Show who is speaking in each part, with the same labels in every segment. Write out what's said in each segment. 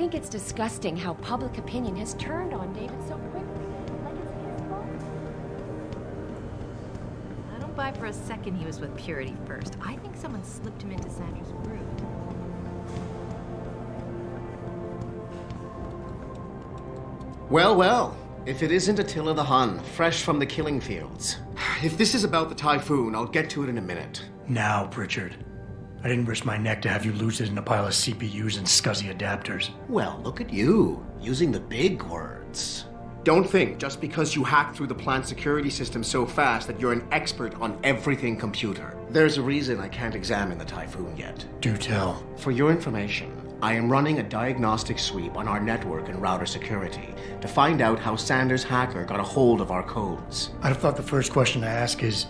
Speaker 1: think it's disgusting how public opinion has turned on David so quickly. Like it's his fault.
Speaker 2: I don't buy for a second he was with Purity first. I think someone slipped him into Sanders' group.
Speaker 3: Well, well. If it isn't Attila the Hun, fresh from the killing fields. If this is about the typhoon, I'll get to it in a minute.
Speaker 4: Now, Pritchard. I didn't risk my neck to have you lose it in a pile of CPUs and scuzzy adapters.
Speaker 3: Well, look at you, using the big words. Don't think just because you hacked through the plant security system so fast that you're an expert on everything computer. There's a reason I can't examine the typhoon yet.
Speaker 4: Do tell.
Speaker 3: For your information, I am running a diagnostic sweep on our network and router security to find out how Sanders' hacker got a hold of our codes.
Speaker 4: I'd have thought the first question to ask is,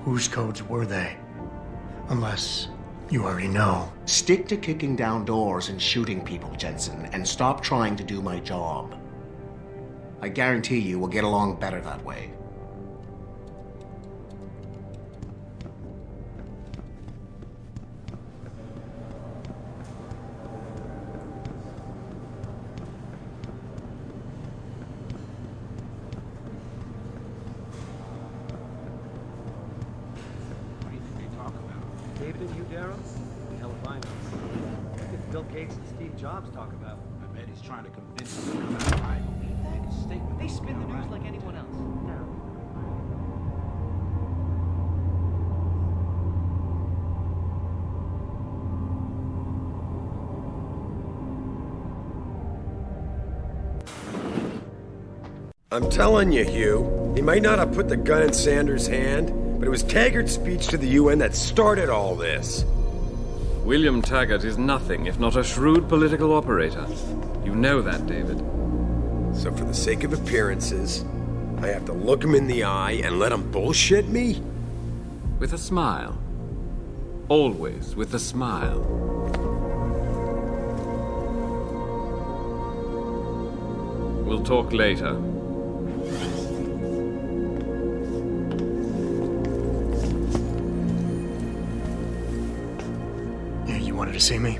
Speaker 4: whose codes were they? Unless you already know.
Speaker 3: Stick to kicking down doors and shooting people, Jensen, and stop trying to do my job. I guarantee you we'll get along better that way.
Speaker 5: David and you, Darrow? Hell if I know. What did Bill Gates and Steve Jobs talk about?
Speaker 6: I bet he's trying to convince us to come out. I believe that. His statement.
Speaker 5: They spin the news like anyone else.
Speaker 7: I'm telling you, Hugh, he might not have put the gun in Sanders' hand, but it was Taggart's speech to the UN that started all this.
Speaker 8: William Taggart is nothing if not a shrewd political operator. You know that, David.
Speaker 7: So for the sake of appearances, I have to look him in the eye and let him bullshit me?
Speaker 8: With a smile. Always with a smile. We'll talk later.
Speaker 4: You wanted to see me?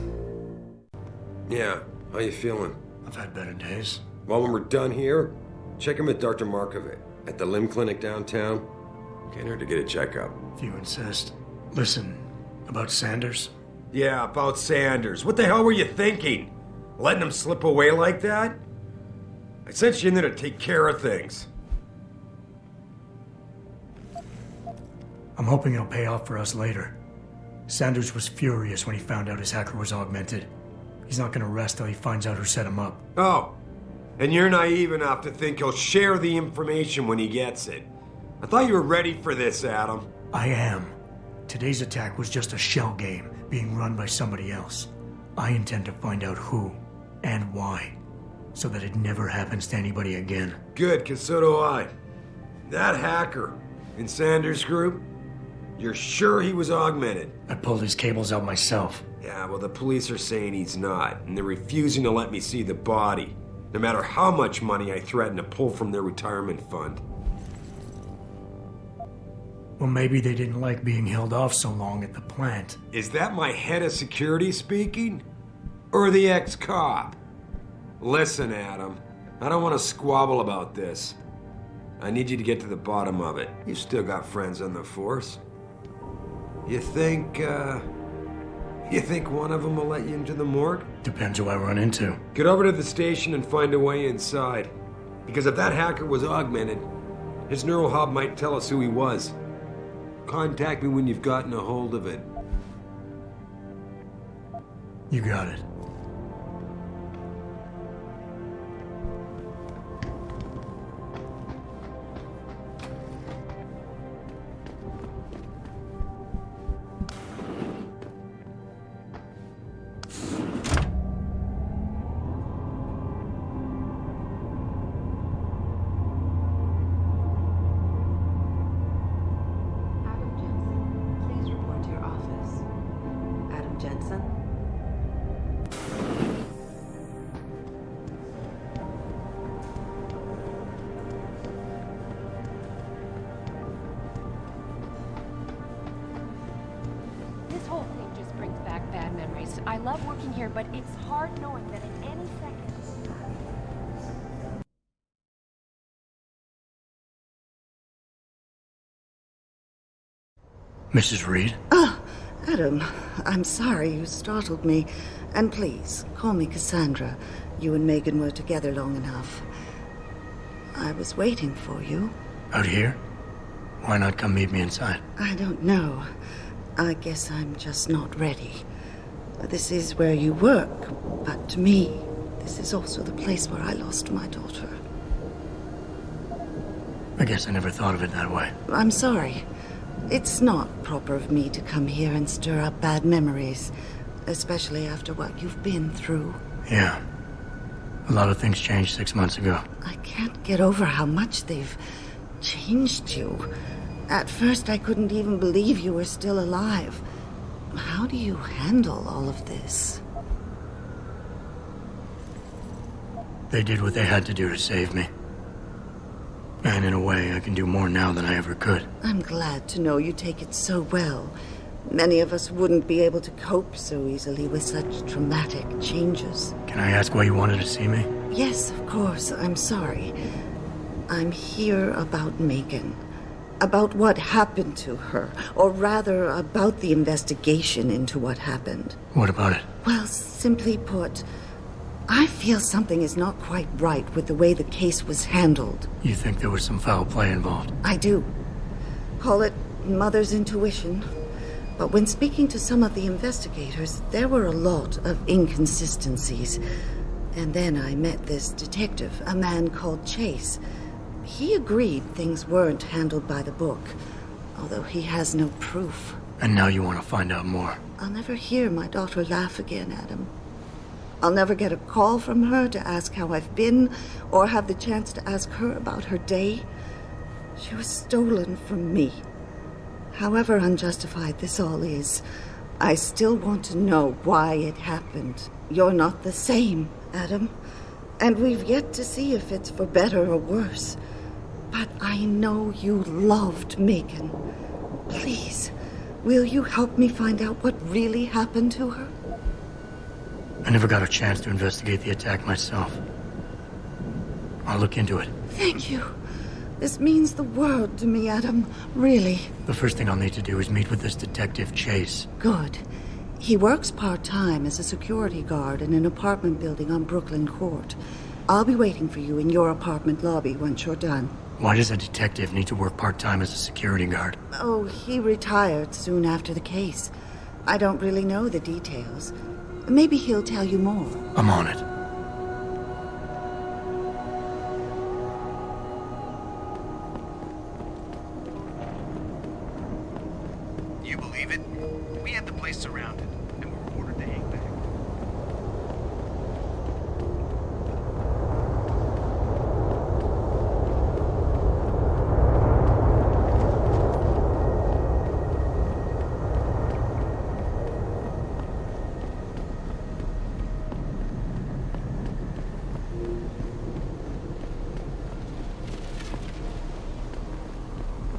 Speaker 7: Yeah, how you feeling?
Speaker 4: I've had better days.
Speaker 7: Well, when we're done here, check him with Dr. Markovic at the limb clinic downtown. Can't hurt to get a checkup.
Speaker 4: If you insist. Listen, about Sanders?
Speaker 7: Yeah, about Sanders. What the hell were you thinking? Letting him slip away like that? I sent you in there to take care of things.
Speaker 4: I'm hoping it'll pay off for us later. Sanders was furious when he found out his hacker was augmented. He's not gonna rest till he finds out who set him up.
Speaker 7: Oh, and you're naive enough to think he'll share the information when he gets it. I thought you were ready for this, Adam.
Speaker 4: I am. Today's attack was just a shell game being run by somebody else. I intend to find out who and why, so that it never happens to anybody again.
Speaker 7: Good, because so do I. That hacker in Sanders' group, you're sure he was augmented?
Speaker 4: I pulled his cables out myself.
Speaker 7: Yeah, well, the police are saying he's not, and they're refusing to let me see the body, no matter how much money I threaten to pull from their retirement fund.
Speaker 4: Well, maybe they didn't like being held off so long at the plant.
Speaker 7: Is that my head of security speaking? Or the ex-cop? Listen, Adam, I don't want to squabble about this. I need you to get to the bottom of it. You've still got friends on the force. You think one of them will let you into the morgue?
Speaker 4: Depends who I run into.
Speaker 7: Get over to the station and find a way inside. Because if that hacker was augmented, his neural hub might tell us who he was. Contact me when you've gotten a hold of it.
Speaker 4: You got it.
Speaker 2: Jensen?
Speaker 1: Industries. I love working here, but it's hard knowing that at any second...
Speaker 4: Mrs. Reed?
Speaker 9: Ah, Adam, I'm sorry you startled me. And please, call me Cassandra. You and Megan were together long enough. I was waiting for you.
Speaker 4: Out here? Why not come meet me inside?
Speaker 9: I don't know. I guess I'm just not ready. This is where you work, but to me, this is also the place where I lost my daughter.
Speaker 4: I guess I never thought of it that way.
Speaker 9: I'm sorry. It's not proper of me to come here and stir up bad memories, especially after what you've been through.
Speaker 4: Yeah. A lot of things changed 6 months ago.
Speaker 9: I can't get over how much they've changed you. At first, I couldn't even believe you were still alive. How do you handle all of this?
Speaker 4: They did what they had to do to save me. And in a way, I can do more now than I ever could.
Speaker 9: I'm glad to know you take it so well. Many of us wouldn't be able to cope so easily with such traumatic changes.
Speaker 4: Can I ask why you wanted to see me?
Speaker 9: Yes, of course. I'm sorry. I'm here about Megan. About what happened to her. Or rather, about the investigation into what happened.
Speaker 4: What about it?
Speaker 9: Well, simply put, I feel something is not quite right with the way the case was handled.
Speaker 4: You think there was some foul play involved?
Speaker 9: I do. Call it mother's intuition. But when speaking to some of the investigators, there were a lot of inconsistencies. And then I met this detective, a man called Chase. He agreed things weren't handled by the book, although he has no proof.
Speaker 4: And now you want to find out more?
Speaker 9: I'll never hear my daughter laugh again, Adam. I'll never get a call from her to ask how I've been, or have the chance to ask her about her day. She was stolen from me. However unjustified this all is, I still want to know why it happened. You're not the same, Adam. And we've yet to see if it's for better or worse. But I know you loved Megan. Please, will you help me find out what really happened to her?
Speaker 4: I never got a chance to investigate the attack myself. I'll look into it.
Speaker 9: Thank you. This means the world to me, Adam. Really.
Speaker 4: The first thing I'll need to do is meet with this detective, Chase.
Speaker 9: Good. He works part-time as a security guard in an apartment building on Brooklyn Court. I'll be waiting for you in your apartment lobby once you're done.
Speaker 4: Why does a detective need to work part-time as a security guard?
Speaker 9: Oh, he retired soon after the case. I don't really know the details. Maybe he'll tell you more.
Speaker 4: I'm on it.
Speaker 3: You believe it? We had the place surrounded, and we were ordered to hang back.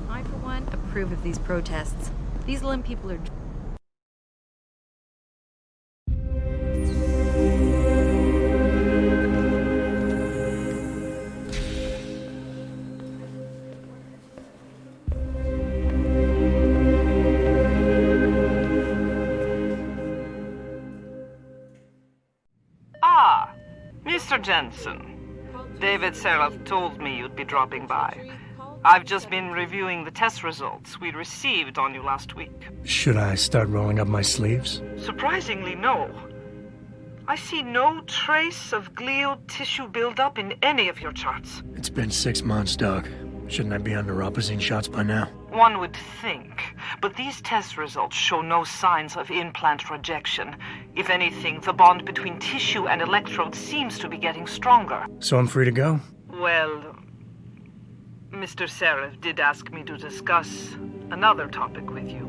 Speaker 2: I, for one, approve of these protests. These Lim people are...
Speaker 10: Ah, Mr. Jensen. David Sarif told me you'd be dropping by. I've just been reviewing the test results we received on you last week.
Speaker 4: Should I start rolling up my sleeves?
Speaker 10: Surprisingly, no. I see no trace of glial tissue buildup in any of your charts.
Speaker 4: It's been 6 months, Doc. Shouldn't I be on neuropozyne shots by now?
Speaker 10: One would think, but these test results show no signs of implant rejection. If anything, the bond between tissue and electrodes seems to be getting stronger.
Speaker 4: So I'm free to go?
Speaker 10: Well, Mr. Sarif did ask me to discuss another topic with you.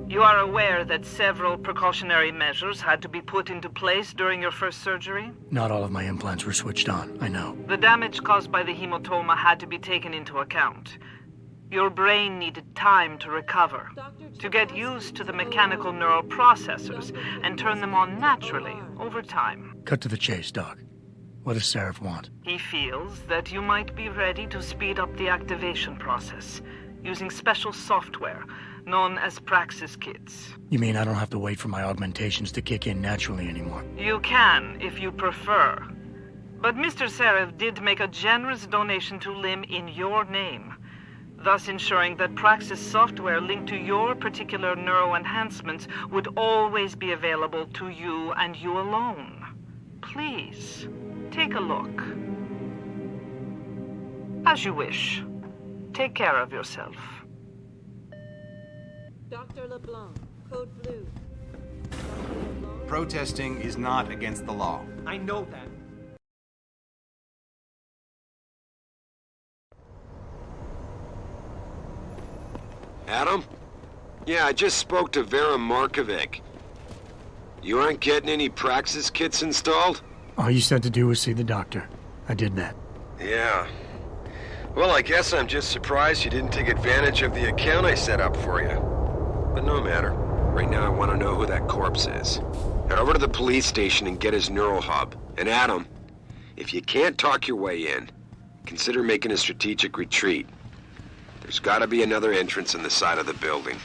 Speaker 10: You are aware that several precautionary measures had to be put into place during your first surgery?
Speaker 4: Not all of my implants were switched on, I know.
Speaker 10: The damage caused by the hematoma had to be taken into account. Your brain needed time to recover, to get used to the mechanical neural processors and turn them on naturally over time.
Speaker 4: Cut to the chase, Doc. What does Sarif want?
Speaker 10: He feels that you might be ready to speed up the activation process using special software known as Praxis kits.
Speaker 4: You mean I don't have to wait for my augmentations to kick in naturally anymore?
Speaker 10: You can, if you prefer. But Mr. Sarif did make a generous donation to LIM in your name, thus ensuring that Praxis software linked to your particular neuro-enhancements would always be available to you and you alone. Please, take a look. As you wish. Take care of yourself.
Speaker 11: Dr. LeBlanc, code blue.
Speaker 6: Protesting is not against the law.
Speaker 5: I know that.
Speaker 7: Adam? Yeah, I just spoke to Vera Markovic. You aren't getting any Praxis kits installed?
Speaker 4: All you said to do was see the doctor. I did that.
Speaker 7: Yeah. Well, I guess I'm just surprised you didn't take advantage of the account I set up for you. But no matter. Right now I want to know who that corpse is. Head over to the police station and get his neural hub. And Adam, if you can't talk your way in, consider making a strategic retreat. There's gotta be another entrance in the side of the building.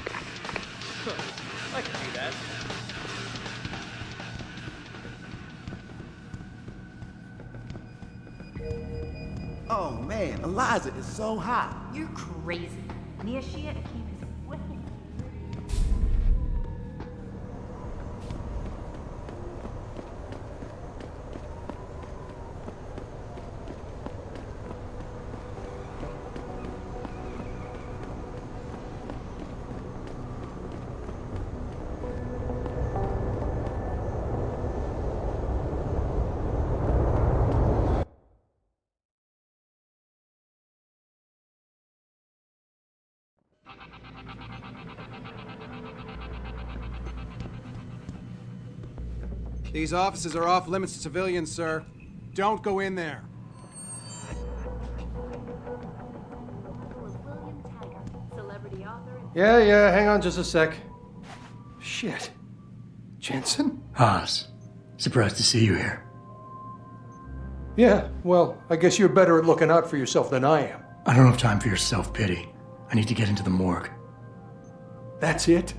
Speaker 5: I can do that.
Speaker 6: Oh man, Eliza is so hot.
Speaker 2: You're crazy. Niashia Akeem is whipping.
Speaker 5: These offices are off limits to civilians, sir. Don't go in there.
Speaker 12: Yeah, hang on just a sec. Shit. Jensen?
Speaker 4: Haas. Surprised to see you here.
Speaker 12: Yeah, well, I guess you're better at looking out for yourself than I am.
Speaker 4: I don't have time for your self-pity. I need to get into the morgue.
Speaker 12: That's it?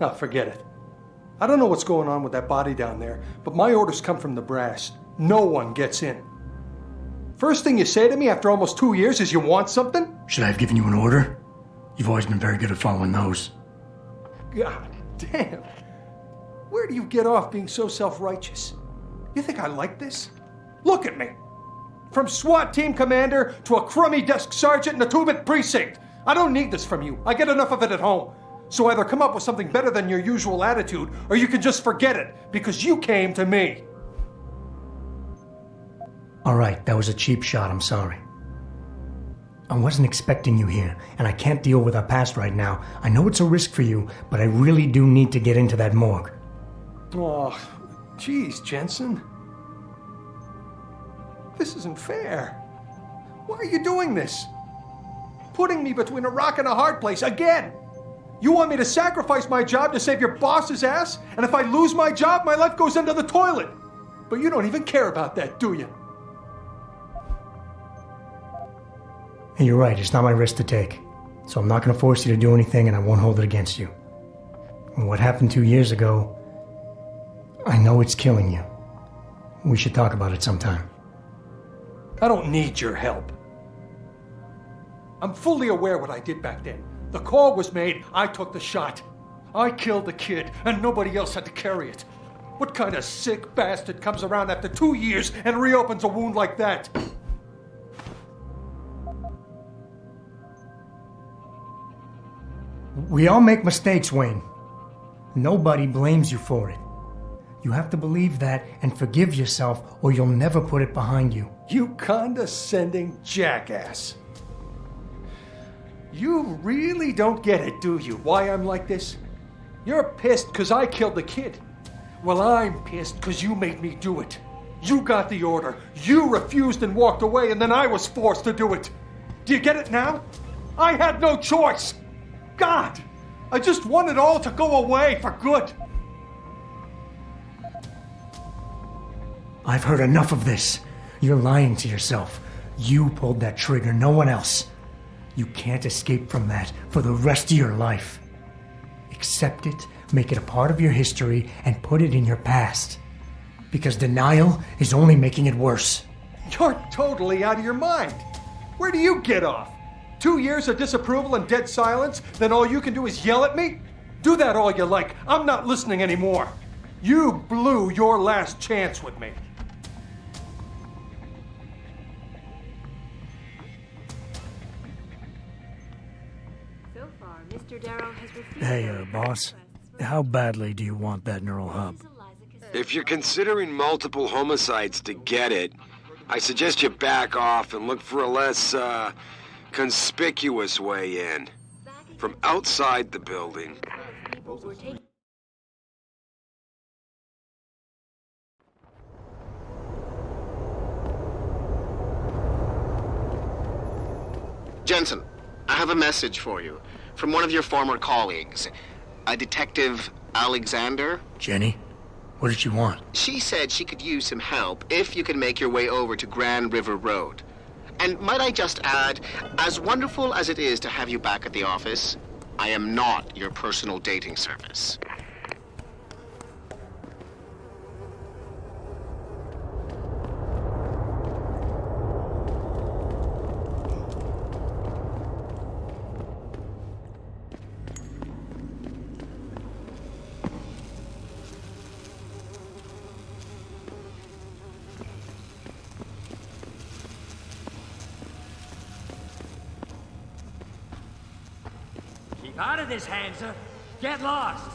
Speaker 12: No, forget it. I don't know what's going on with that body down there, but my orders come from the brass. No one gets in. First thing you say to me after almost 2 years is you want something?
Speaker 4: Should I have given you an order? You've always been very good at following those.
Speaker 12: God damn. Where do you get off being so self-righteous? You think I like this? Look at me. From SWAT team commander to a crummy desk sergeant in the 2-bit precinct. I don't need this from you. I get enough of it at home. So either come up with something better than your usual attitude, or you can just forget it, because you came to me.
Speaker 4: All right, that was a cheap shot, I'm sorry. I wasn't expecting you here, and I can't deal with our past right now. I know it's a risk for you, but I really do need to get into that morgue.
Speaker 12: Oh, geez, Jensen. This isn't fair. Why are you doing this? Putting me between a rock and a hard place again. You want me to sacrifice my job to save your boss's ass? And if I lose my job, my life goes into the toilet. But you don't even care about that, do you?
Speaker 4: Hey, you're right, it's not my risk to take. So I'm not going to force you to do anything, and I won't hold it against you. And what happened 2 years ago, I know it's killing you. We should talk about it sometime.
Speaker 12: I don't need your help. I'm fully aware what I did back then. The call was made, I took the shot. I killed the kid, and nobody else had to carry it. What kind of sick bastard comes around after 2 years and reopens a wound like that?
Speaker 4: We all make mistakes, Wayne. Nobody blames you for it. You have to believe that and forgive yourself, or you'll never put it behind you.
Speaker 12: You condescending jackass. You really don't get it, do you, why I'm like this? You're pissed because I killed the kid. Well, I'm pissed because you made me do it. You got the order. You refused and walked away, and then I was forced to do it. Do you get it now? I had no choice. God, I just want it all to go away for good.
Speaker 4: I've heard enough of this. You're lying to yourself. You pulled that trigger, no one else. You can't escape from that for the rest of your life. Accept it, make it a part of your history, and put it in your past. Because denial is only making it worse.
Speaker 12: You're totally out of your mind. Where do you get off? 2 years of disapproval and dead silence, then all you can do is yell at me? Do that all you like. I'm not listening anymore. You blew your last chance with me.
Speaker 11: So far, Mr. Darrow has refused.
Speaker 4: Hey, boss. How badly do you want that neural hub?
Speaker 7: If you're considering multiple homicides to get it, I suggest you back off and look for a less, conspicuous way in. From outside the building.
Speaker 3: Jensen, I have a message for you from one of your former colleagues, a Detective Alexander.
Speaker 4: Jenny? What did she want?
Speaker 3: She said she could use some help if you can make your way over to Grand River Road. And might I just add, as wonderful as it is to have you back at the office, I am not your personal dating service.
Speaker 6: Out of this, Hansa. Get lost.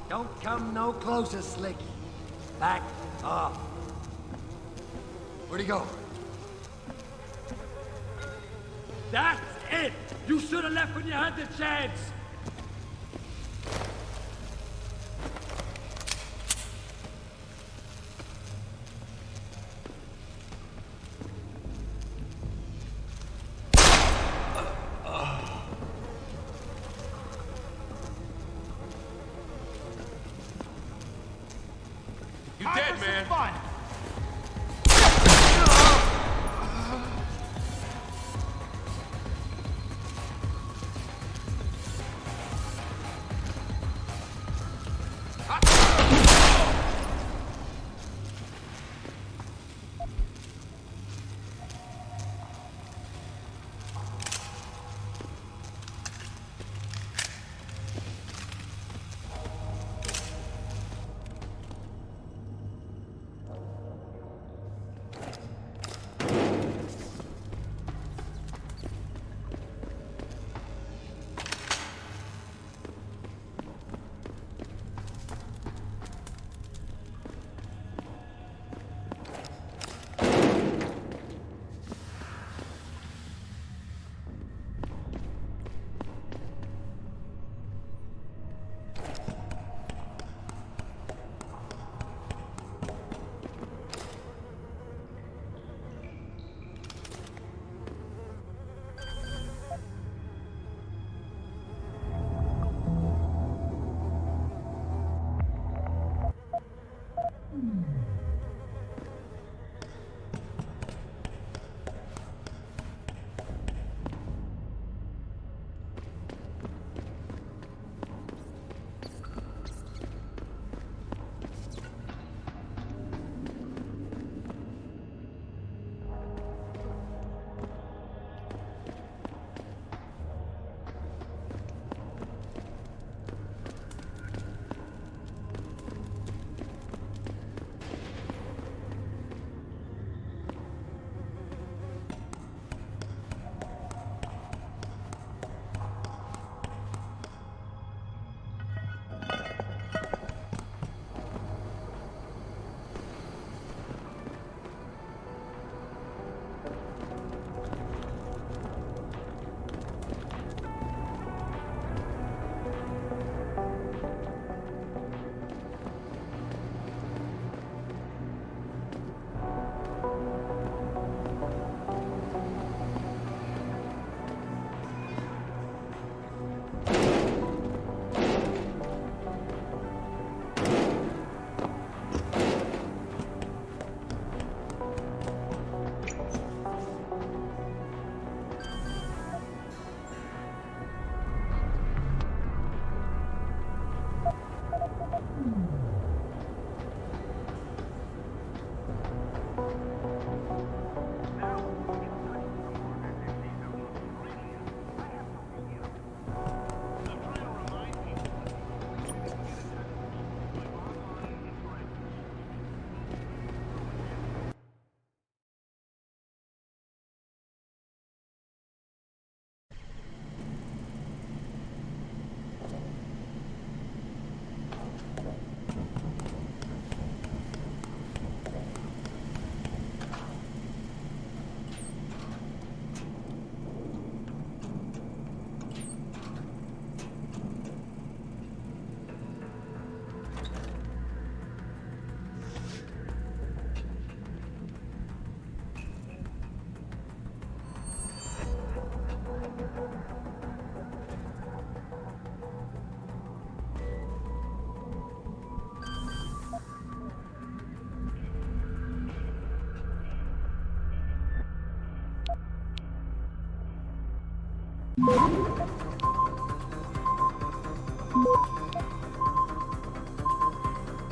Speaker 6: Don't come no closer, Slick. Back off. Where'd he go? That's it! You should have left when you had the chance!
Speaker 13: You dead, man. Fun.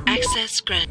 Speaker 14: Access granted.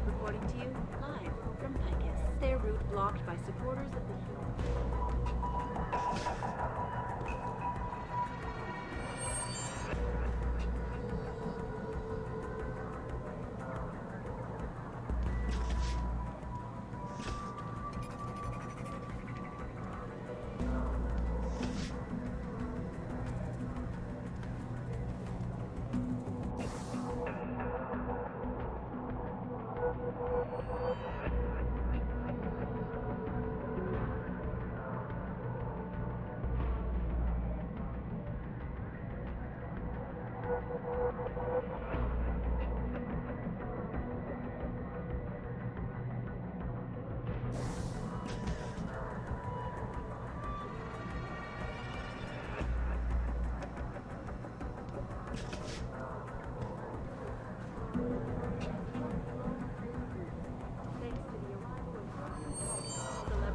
Speaker 11: Reporting to you live from Picus. Their route blocked by supporters of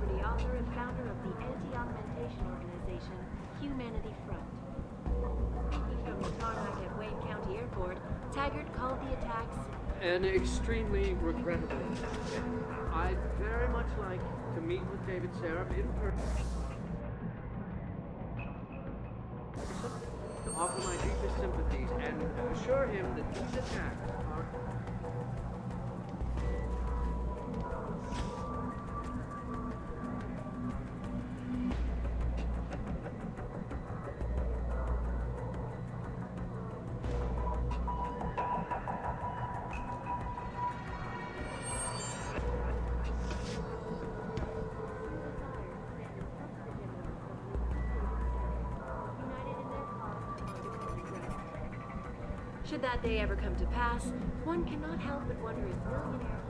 Speaker 11: the author and founder of the anti-augmentation organization, Humanity Front. Speaking from the tarmac at Wayne County Airport, Taggart called the attacks
Speaker 5: an extremely regrettable event. I'd very much like to meet with David Sarif in person to offer my deepest sympathies and assure him that these attacks are...
Speaker 11: Should that day ever come to pass, one cannot help but wonder if millionaire...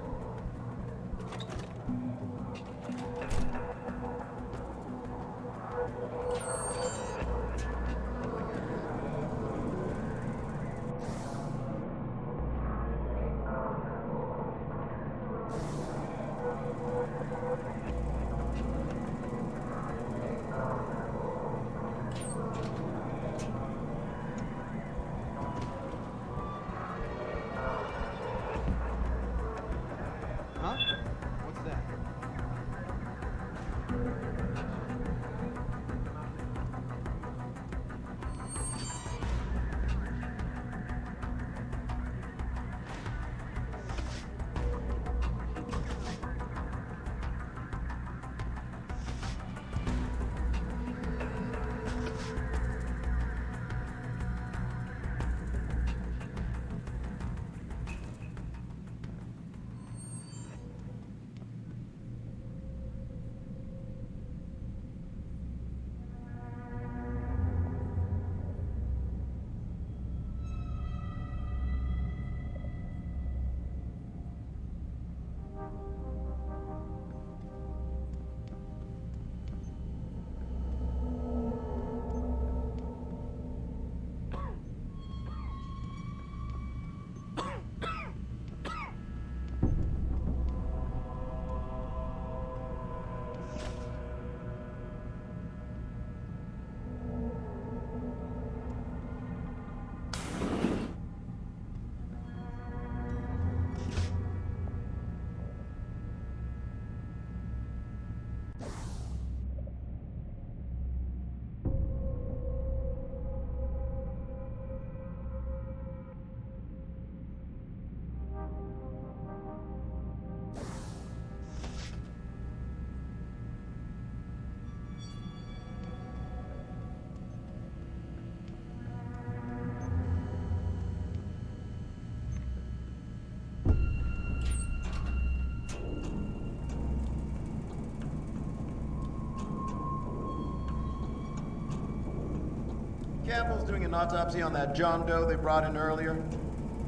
Speaker 15: Campbell's doing an autopsy on that John Doe they brought in earlier.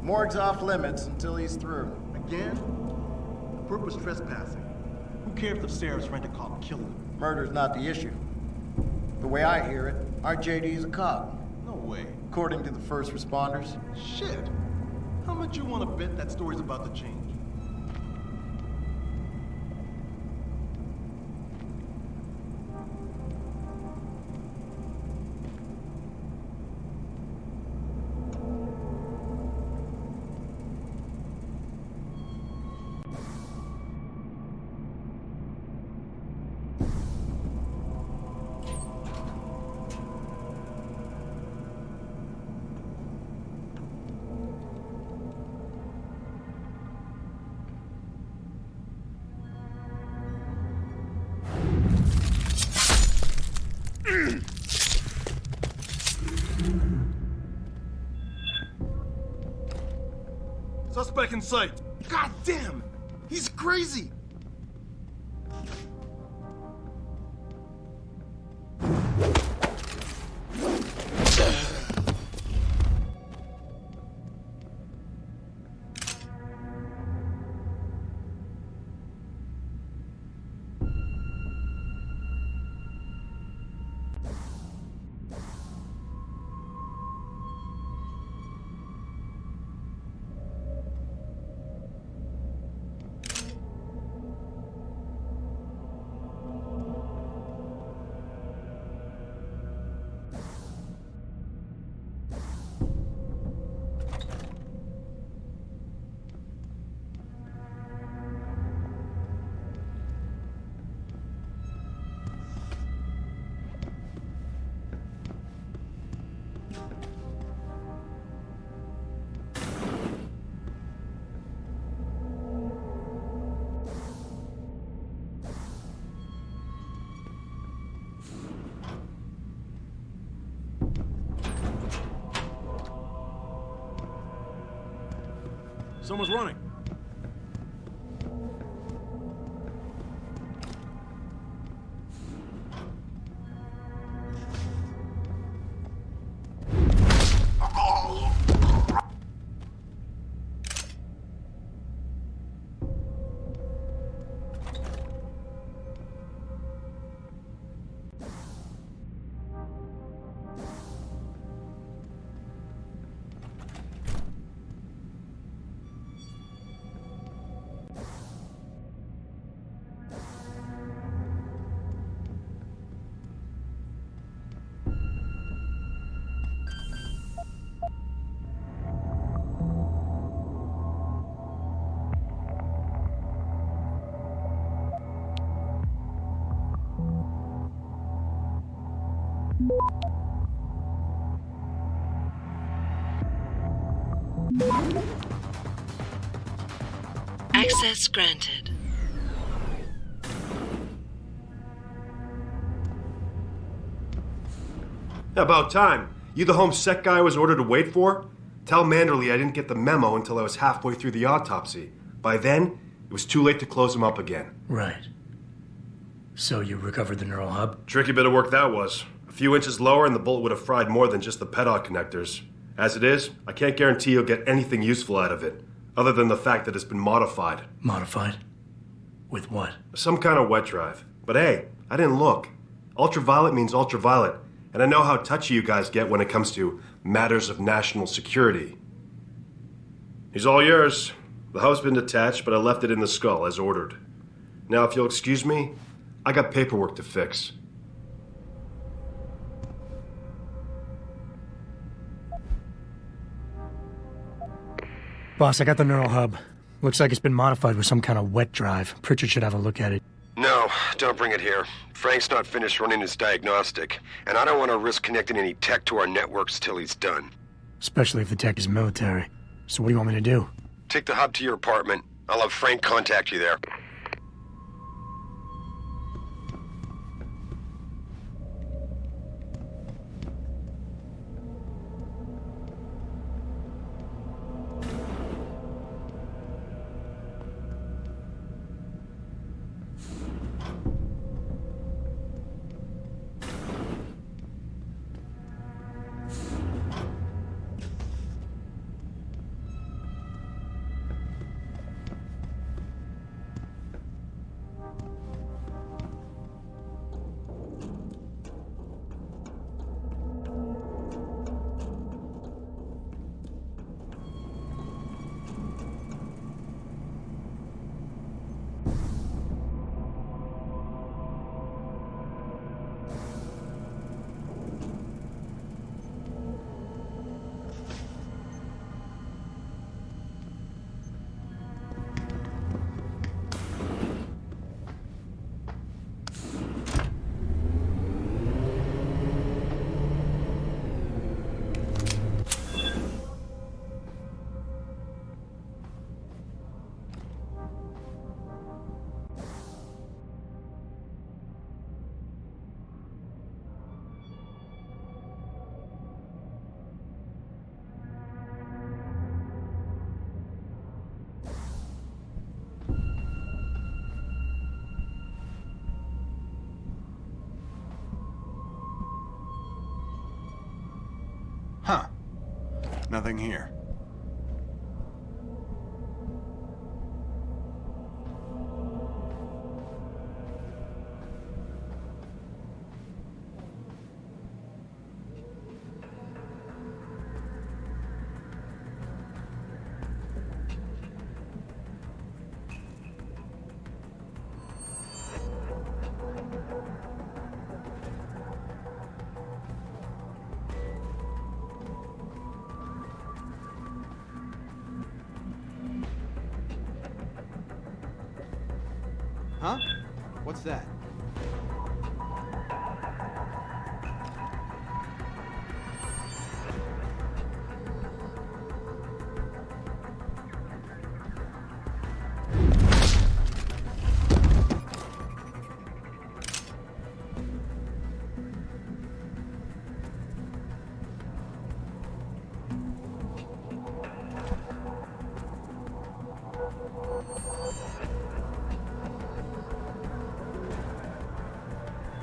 Speaker 15: Morgue's off limits until he's through.
Speaker 16: Again? The perp was trespassing. Who cares if Sarah's trying to cop killing him?
Speaker 15: Murder's not the issue. The way I hear it, our JD is a cop.
Speaker 16: No way.
Speaker 15: According to the first responders.
Speaker 16: Shit! How much you want to bet that story's about to change? Suspect in sight. God damn! He's crazy! Someone's running.
Speaker 14: Access granted.
Speaker 17: About time. You the home sec guy I was ordered to wait for? Tell Manderley I didn't get the memo until I was halfway through the autopsy. By then, it was too late to close him up again.
Speaker 4: Right. So you recovered the neural hub?
Speaker 17: Tricky bit of work that was. A few inches lower and the bullet would have fried more than just the pedal connectors. As it is, I can't guarantee you'll get anything useful out of it, other than the fact that it's been modified.
Speaker 4: Modified? With what?
Speaker 17: Some kind of wet drive. But hey, I didn't look. Ultraviolet means ultraviolet, and I know how touchy you guys get when it comes to matters of national security. He's all yours. The hub's been detached, but I left it in the skull as ordered. Now, if you'll excuse me, I got paperwork to fix.
Speaker 4: Boss, I got the neural hub. Looks like it's been modified with some kind of wet drive. Pritchard should have a look at it.
Speaker 7: No, don't bring it here. Frank's not finished running his diagnostic, and I don't want to risk connecting any tech to our networks till he's done.
Speaker 4: Especially if the tech is military. So what do you want me to do?
Speaker 7: Take the hub to your apartment. I'll have Frank contact you there.
Speaker 18: Nothing here.
Speaker 19: Huh? What's that?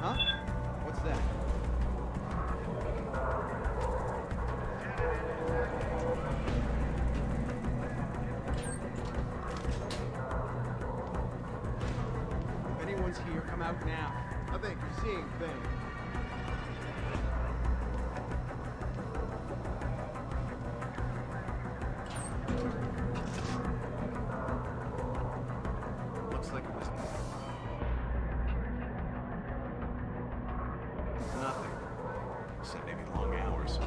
Speaker 19: Huh? What's that? If anyone's here, come out now. I think you're seeing things.
Speaker 18: Looks like it was nothing. Except maybe long hours.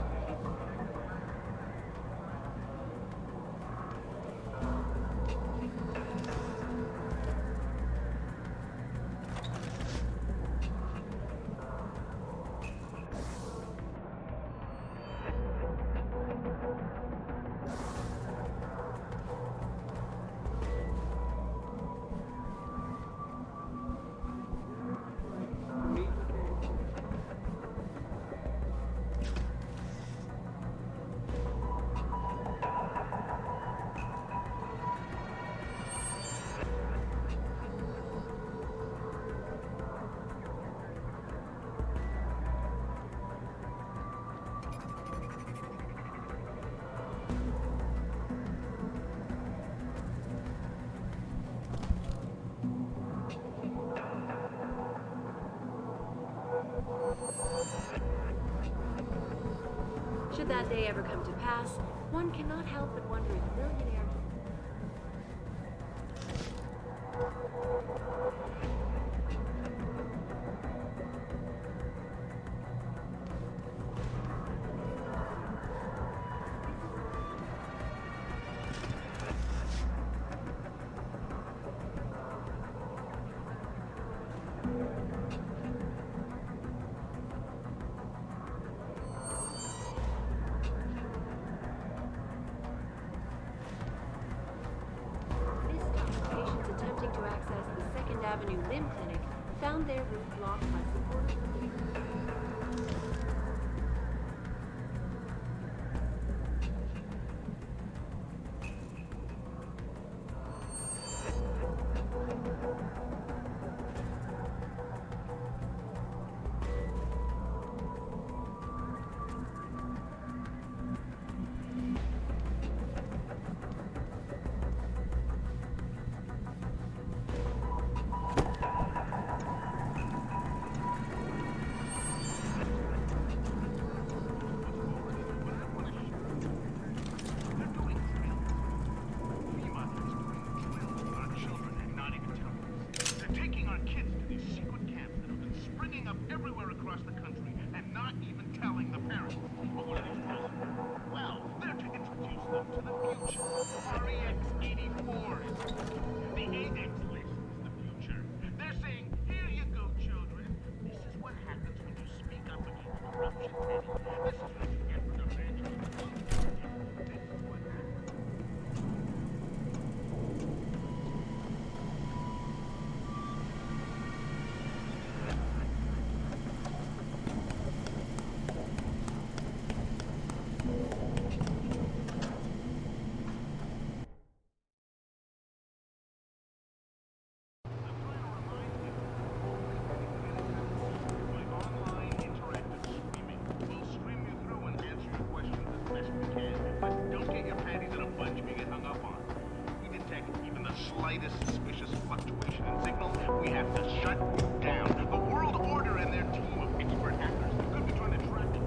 Speaker 11: Should that day ever come to pass, one cannot help but wonder if millionaire... Patients attempting to access the 2nd Avenue Limb Clinic found their route blocked by supporters of the...
Speaker 20: slightest suspicious fluctuation in signal, we have to shut you down. The World Order and their team of expert hackers could be trying to track you.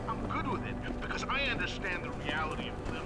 Speaker 20: I'm good with it because I understand the reality of living.